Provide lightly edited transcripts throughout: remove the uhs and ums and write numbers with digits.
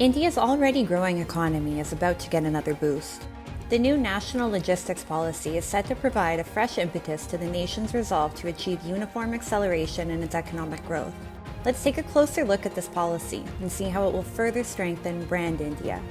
India's already growing economy is about to get another boost. The new national logistics policy is set to provide a fresh impetus to the nation's resolve to achieve uniform acceleration in its economic growth. Let's take a closer look at this policy and see how it will further strengthen Brand India.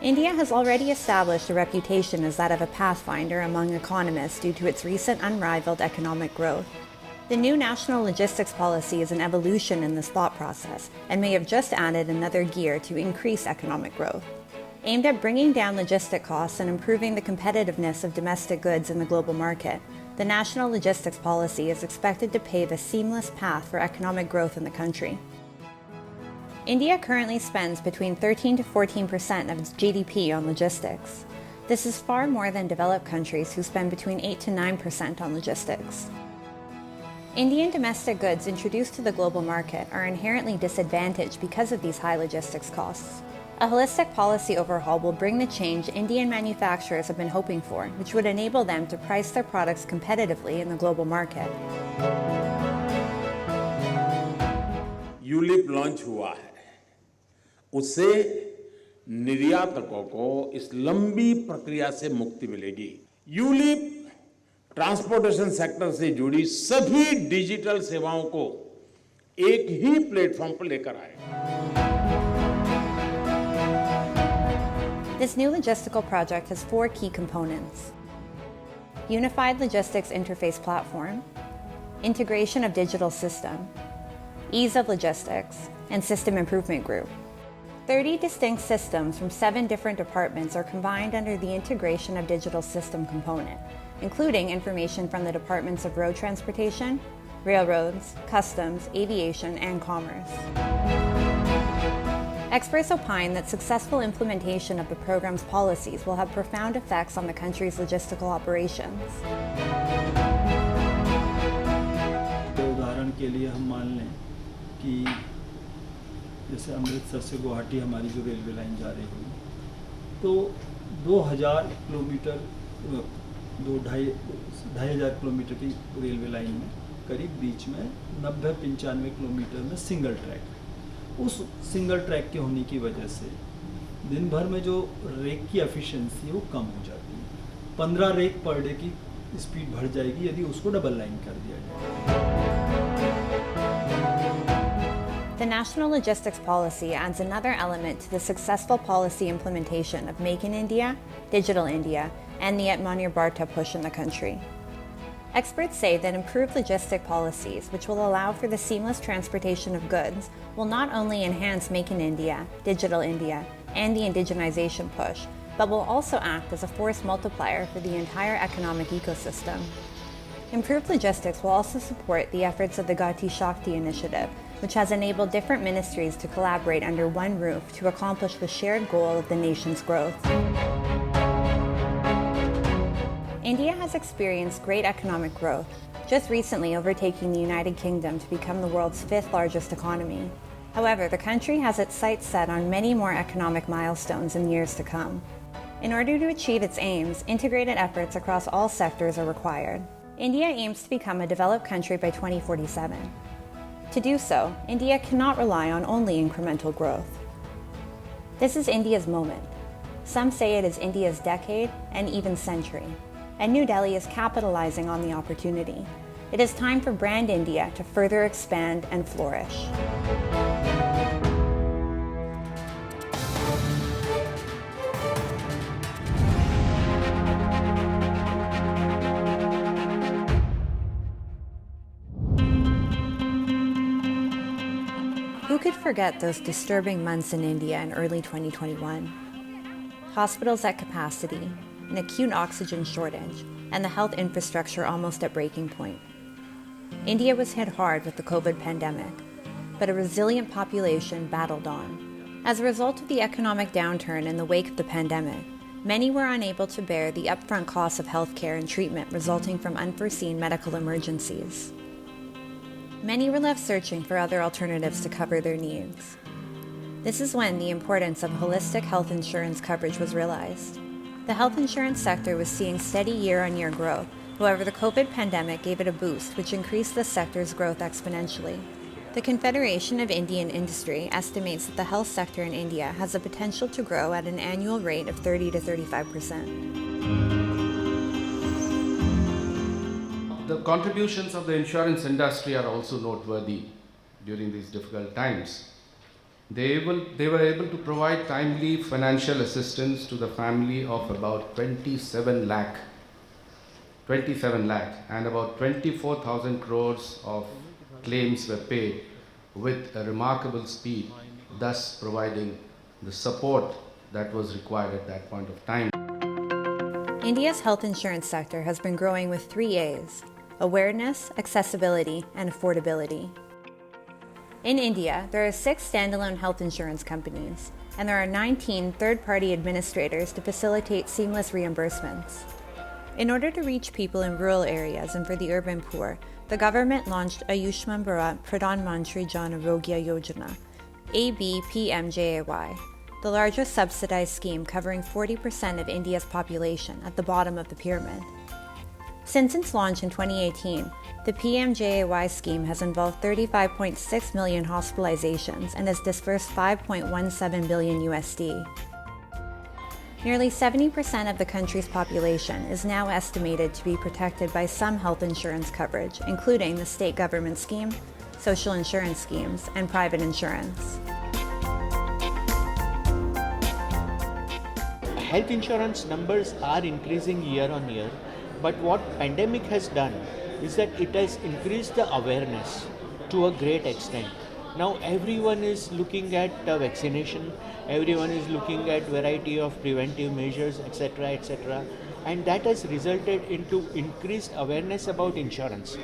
India has already established a reputation as that of a pathfinder among economists due to its recent unrivaled economic growth. The new national logistics policy is an evolution in this thought process and may have just added another gear to increase economic growth. Aimed at bringing down logistic costs and improving the competitiveness of domestic goods in the global market, the national logistics policy is expected to pave a seamless path for economic growth in the country. India currently spends between 13 to 14% of its GDP on logistics. This is far more than developed countries who spend between 8 to 9% on logistics. Indian domestic goods introduced to the global market are inherently disadvantaged because of these high logistics costs. A holistic policy overhaul will bring the change Indian manufacturers have been hoping for, which would enable them to price their products competitively in the global market. ULIP launch हुआ है, उससे निर्यातकों को इस लंबी प्रक्रिया से मुक्ति मिलेगी। यूलिप ट्रांसपोर्टेशन सेक्टर से जुड़ी सभी डिजिटल सेवाओं को एक ही प्लेटफॉर्म पर लेकर आएगा। This new logistical project has 4 key components: Unified Logistics Interface Platform, Integration of Digital System, Ease of Logistics, and System Improvement Group. 30 distinct systems from 7 different departments are combined under the Integration of Digital System component, including information from the Departments of Road Transportation, Railroads, Customs, Aviation, and Commerce. Experts opine that successful implementation of the program's policies will have profound effects on the country's logistical operations. उदाहरण के लिए हम मान लें कि जैसे अमृतसर से गुवाहाटी हमारी जो रेलवे लाइन जा रही है, तो 2000 किलोमीटर 2,500 किलोमीटर की रेलवे लाइन में करीब बीच में 90-95 किलोमीटर में सिंगल ट्रैक। उस सिंगल ट्रैक के होने की वजह से दिन भर में जो रेक की एफिशिएंसी है वो कम हो जाती है। 15 रेक पर डे की स्पीड बढ़ जाएगी यदि उसको डबल लाइन कर दिया जाए। The National Logistics Policy adds another element to the successful policy implementation of Make in India, Digital India, and the Atmanirbhar Bharta push in the country. Experts say that improved logistic policies, which will allow for the seamless transportation of goods, will not only enhance Make in India, Digital India, and the indigenization push, but will also act as a force multiplier for the entire economic ecosystem. Improved logistics will also support the efforts of the Gati Shakti initiative, which has enabled different ministries to collaborate under one roof to accomplish the shared goal of the nation's growth. India has experienced great economic growth, just recently overtaking the United Kingdom to become the world's 5th largest economy. However, the country has its sights set on many more economic milestones in years to come. In order to achieve its aims, integrated efforts across all sectors are required. India aims to become a developed country by 2047. To do so, India cannot rely on only incremental growth. This is India's moment. Some say it is India's decade and even century. And New Delhi is capitalizing on the opportunity. It is time for Brand India to further expand and flourish. Who could forget those disturbing months in India in early 2021? Hospitals at capacity, an acute oxygen shortage, and the health infrastructure almost at breaking point. India was hit hard with the COVID pandemic, but a resilient population battled on. As a result of the economic downturn in the wake of the pandemic, many were unable to bear the upfront costs of healthcare and treatment resulting from unforeseen medical emergencies. Many were left searching for other alternatives to cover their needs. This is when the importance of holistic health insurance coverage was realized. The health insurance sector was seeing steady year-on-year growth. However, the COVID pandemic gave it a boost, which increased the sector's growth exponentially. The Confederation of Indian Industry estimates that the health sector in India has the potential to grow at an annual rate of 30 to 35%. The contributions of the insurance industry are also noteworthy during these difficult times. They were able to provide timely financial assistance to the family of about 27 lakh, and about 24,000 crores of claims were paid with a remarkable speed, thus providing the support that was required at that point of time. India's health insurance sector has been growing with 3 A's: awareness, accessibility, and affordability. In India, there are 6 standalone health insurance companies, and there are 19 third-party administrators to facilitate seamless reimbursements. In order to reach people in rural areas and for the urban poor, the government launched Ayushman Bharat Pradhan Mantri Arogya Yojana, AB-PMJAY, the largest subsidized scheme covering 40% of India's population at the bottom of the pyramid. Since its launch in 2018, the PMJAY scheme has involved 35.6 million hospitalizations and has disbursed $5.17 billion USD. Nearly 70% of the country's population is now estimated to be protected by some health insurance coverage, including the state government scheme, social insurance schemes, and private insurance. Health insurance numbers are increasing year on year, but what pandemic has done is that it has increased the awareness to a great extent. Now everyone is looking at vaccination, everyone is looking at variety of preventive measures, etc., and that has resulted into increased awareness about insurance.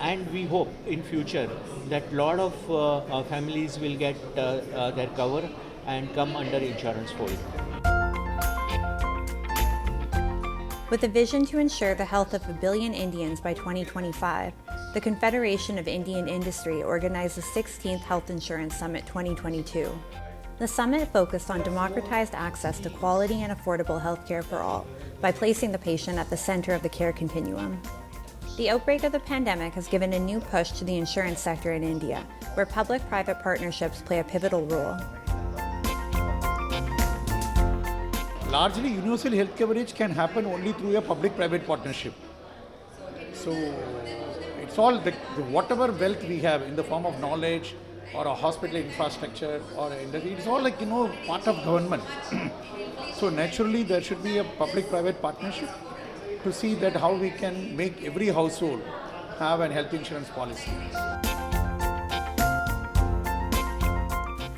And we hope in future that lot of families will get their cover and come under insurance fold. With a vision to ensure the health of 1 billion Indians by 2025, the Confederation of Indian Industry organized the 16th Health Insurance Summit 2022. The summit focused on democratized access to quality and affordable healthcare for all by placing the patient at the center of the care continuum. The outbreak of the pandemic has given a new push to the insurance sector in India, where public-private partnerships play a pivotal role. Largely, universal health coverage can happen only through a public-private partnership. So, it's all whatever wealth we have in the form of knowledge or a hospital infrastructure or industry, it's all part of government. So, naturally, there should be a public-private partnership to see that how we can make every household have a health insurance policy.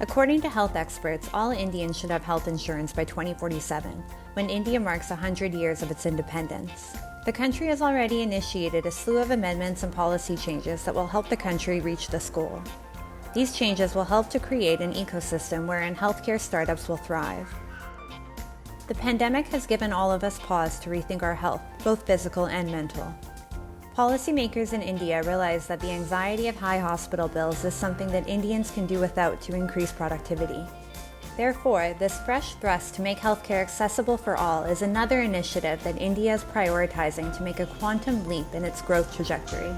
According to health experts, all Indians should have health insurance by 2047, when India marks 100 years of its independence. The country has already initiated a slew of amendments and policy changes that will help the country reach this goal. These changes will help to create an ecosystem wherein healthcare startups will thrive. The pandemic has given all of us pause to rethink our health, both physical and mental. Policymakers in India realize that the anxiety of high hospital bills is something that Indians can do without to increase productivity. Therefore, this fresh thrust to make healthcare accessible for all is another initiative that India is prioritizing to make a quantum leap in its growth trajectory.